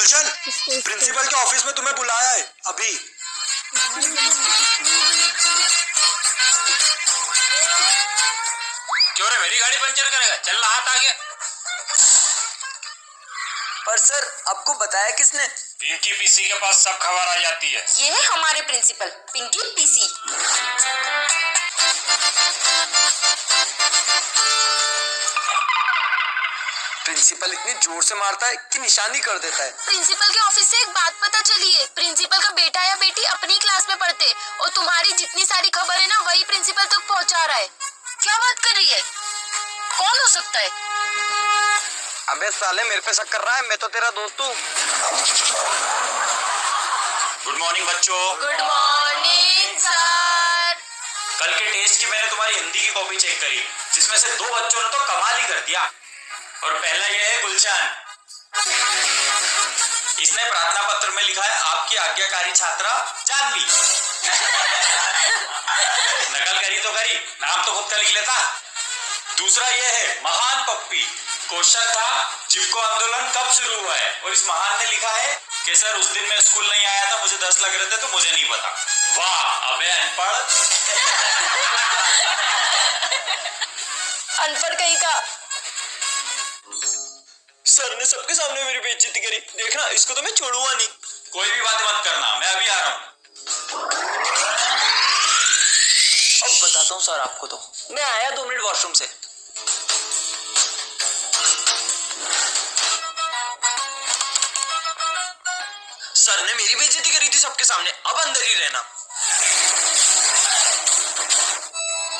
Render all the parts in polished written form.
गुलशन, principal के office में तुम्हें बुलाया है अभी। क्यों रे, मेरी गाड़ी पंचर करेगा? चल हाथ आगे। पर सर, आपको बताया किसने? पिंकी पीसी के पास सब खबर आ जाती है। ये है हमारे प्रिंसिपल पिंकी पीसी। प्रिंसिपल इतनी जोर से मारता है कि निशानी कर देता है। प्रिंसिपल के ऑफिस से एक बात पता चली है, प्रिंसिपल का बेटा या बेटी अपनी क्लास में पढ़ते और तुम्हारी जितनी सारी खबर है ना वही प्रिंसिपल तक पहुंचा रहा है। क्या बात कर रही है? कौन हो सकता है? अबे साले, मेरे पे शक कर रहा है? मैं तो तेरा दोस्त हूँ। गुड मॉर्निंग बच्चों। Good morning sir. कल के टेस्ट की मैंने तुम्हारी हिंदी की कॉपी चेक करी, जिसमें से 2 बच्चों ने तो कमाल ही कर दिया। और पहला ये है गुलशन। इसने प्रार्थना पत्र में लिखा है आपकी आज्ञाकारी छात्रा जानवी। नकल करी तो करी, नाम तो खुद का लिख लेता। दूसरा ये है महान पप्पी। क्वेश्चन था चिपको आंदोलन कब शुरू हुआ है, और इस महान ने लिखा है कि सर उस दिन मैं स्कूल नहीं आया था, मुझे 10 लग रहे थे तो मुझे नहीं पता। वाह अबे अनपढ़। अनपढ़ कहीं का। सर ने सबके सामने मेरी बेइज्जती करी। देखना, इसको तो मैं छोड़ूंगा नहीं। कोई भी बात मत करना, मैं अभी आ रहा हूँ। अब बताता हूँ सर आपको। तो मैं आया 2 मिनट वॉशरूम से। सर ने मेरी बेइज्जती करी थी सबके सामने, अब अंदर ही रहना।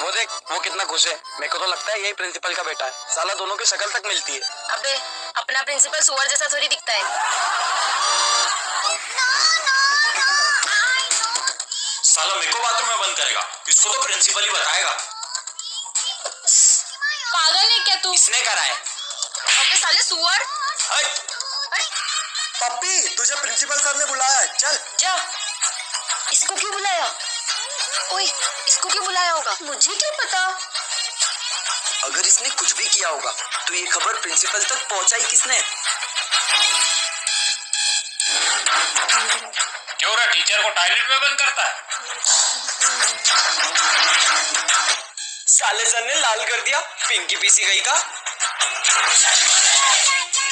वो देख, वो कितना खुश है। मेरे को तो लगता है यही प्रिंसिपल का बेटा है। साला दोनों की शक्ल तक मिलती है। अबे अपना प्रिंसिपल सुअर जैसा थोड़ी दिखता है। साला मेरे को बाथरूम में बंद करेगा, इसको तो प्रिंसिपल ही बताएगा। पागल है क्या तू? इसने करा है। अबे साले सुअर। पप्पी, तुझे प्रिंसिपल सर ने बुलाया है, चल जा। इसको क्यों बुलाया? ओए, इसको क्यों बुलाया होगा? मुझे क्या पता। अगर इसने कुछ भी किया होगा तो ये खबर प्रिंसिपल तक पहुंचाई किसने? क्यों रे, टीचर को टॉयलेट में बंद करता है? साले सर ने लाल कर दिया पिंकी पीसी गई का।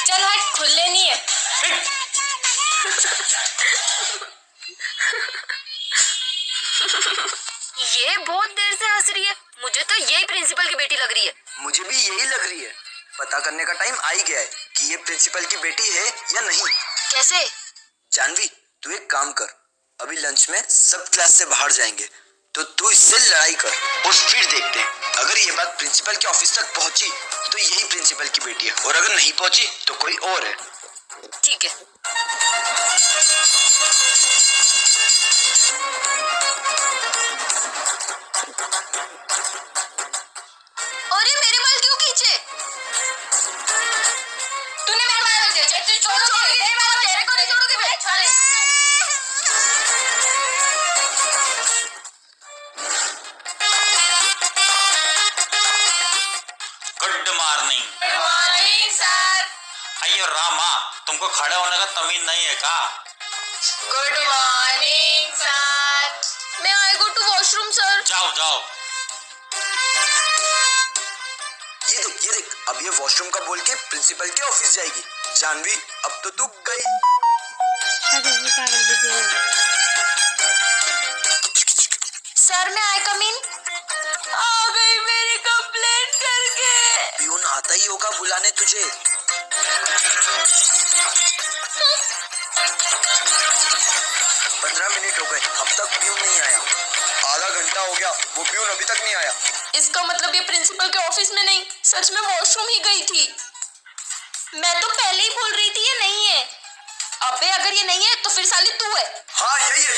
चल हट, खुले नहीं है। ये बहुत देर से हंस रही है। मुझे तो यही प्रिंसिपल की बेटी लग रही है। मुझे भी यही लग रही है। पता करने का टाइम आ ही गया है कि ये प्रिंसिपल की बेटी है या नहीं। कैसे? जानवी, तू एक काम कर, अभी लंच में सब क्लास से बाहर जाएंगे तो तू इससे लड़ाई कर और फिर देखते हैं। अगर ये बात प्रिंसिपल के ऑफिस तक पहुंची तो यही प्रिंसिपल की बेटी है, और अगर नहीं पहुंची तो कोई और है। ठीक है। अरे मेरे बाल क्यों खींचे? तूने मेरे बाल खींचे? तू छोड़ोगे? मेरे बाल तेरे को नहीं छोड़ोगे मैं। चल। Good morning. Good morning sir. अयो रामा, तुमको खड़े होने का तमीज नहीं है का? Good morning sir. मैं आई गो टू वॉशरूम सर। जाओ जाओ। ये देख, अब ये वॉशरूम का बोल के प्रिंसिपल के ऑफिस जाएगी। जानवी, अब तो तू गई। सर मैं आई कम इन? आ गई मेरी कंप्लेंट करके। प्यून आता ही होगा बुलाने तुझे। 15 मिनट हो गए, अब तक प्यून नहीं आया। आधा घंटा हो गया, वो प्यून अभी तक नहीं आया। इसका मतलब ये प्रिंसिपल के ऑफिस में नहीं, सच में वॉशरूम ही गई थी। मैं तो पहले ही बोल रही थी ये नहीं है। अबे अगर ये नहीं है तो फिर साली तू है। हाँ यही है।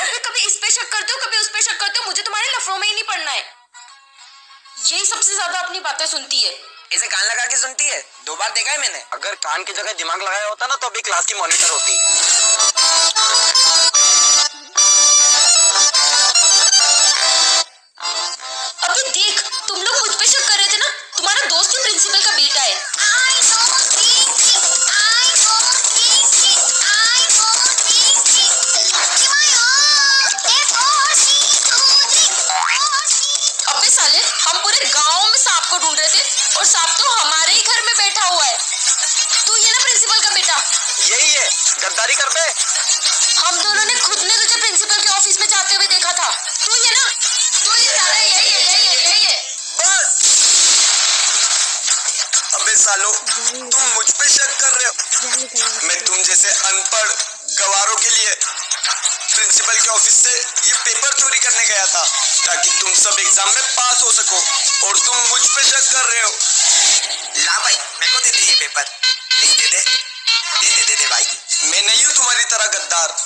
अबे कभी इस पे शक करते हो, कभी उस पे शक करते हो। मुझे तुम्हारे लफड़ों में ही नहीं पड़ना है। यही सबसे ज्यादा अपनी बातें सुनती है। इसे कान लगा के सुनती है। 2 बार देखा है मैंने। अगर कान की जगह दिमाग लगाया होता ना तो अभी क्लास की मॉनिटर होती। अबे देख, तुम लोग मुझ पे शक कर रहे थे ना, तुम्हारा दोस्त ही प्रिंसिपल का बेटा है। और सांप तो हमारे ही घर में बैठा हुआ है। तू ये ना प्रिंसिपल का बेटा? यही है, गद्दारी कर बे। हम दोनों ने खुद ने तुझे प्रिंसिपल के ऑफिस में जाते हुए देखा था। तू ये ना, तू ये सारा यही है। बस। अबे सालो, तुम मुझ पे शक कर रहे हो? मैं तुम जैसे अनपढ़ गवारों के लिए प्रिंसिपल के ऑफिस से ये पेपर चोरी करने गया था ताकि तुम सब एग्जाम में पास हो सको, और तुम मुझ पे शक कर रहे हो। ला भाई, मेरे को दे दे ये पेपर, प्लीज दे दे, दे दे भाई। मैं नहीं हूँ तुम्हारी तरह गद्दार।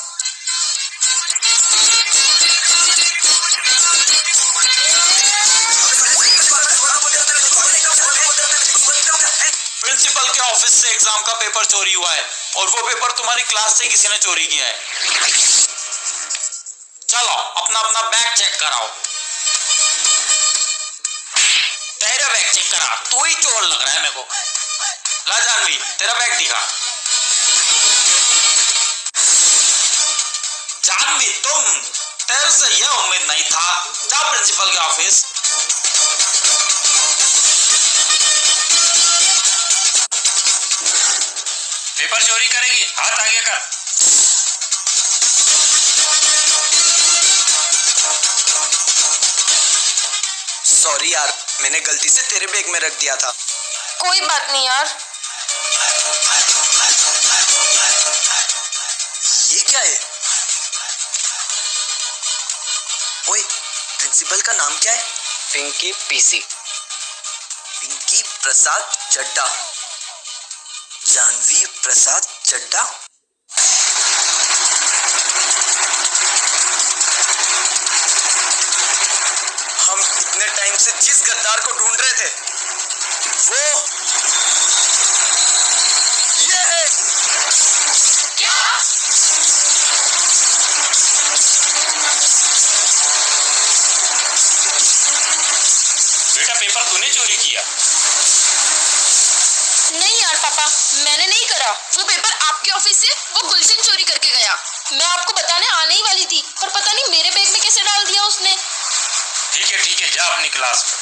प्रिंसिपल के ऑफिस से एग्जाम का पेपर चोरी हुआ है और वो पेपर तुम्हारी क्लास से किसी ने चोरी किया है। चलो अपना अपना बैग चेक कराओ। तेरा बैग चेक करा, तू ही चोर लग रहा है मेरे को। ला जानवी, तेरा बैग दिखा। जानवी, तुम, तेरे से यह उम्मीद नहीं था। जा प्रिंसिपल के ऑफिस। पेपर चोरी करेगी, हाथ आगे कर। सॉरी यार, मैंने गलती से तेरे बैग में रख दिया था। कोई बात नहीं यार। ये क्या है? ओए, प्रिंसिपल का नाम क्या है? पिंकी पीसी। पिंकी प्रसाद चड्डा। जानवी प्रसाद चड्डा। हम इतने टाइम से जिस गद्दार को ढूंढ रहे थे वो ये है। क्या? बेटा, पेपर तूने चोरी किया? नहीं यार पापा, मैंने नहीं करा। वो पेपर आपके ऑफिस से वो गुलशन चोरी करके गया। मैं आपको बताने आने ही वाली थी, पर पता नहीं मेरे बैग में कैसे डाल दिया उसने। ठीक है, जा अपनी क्लास में।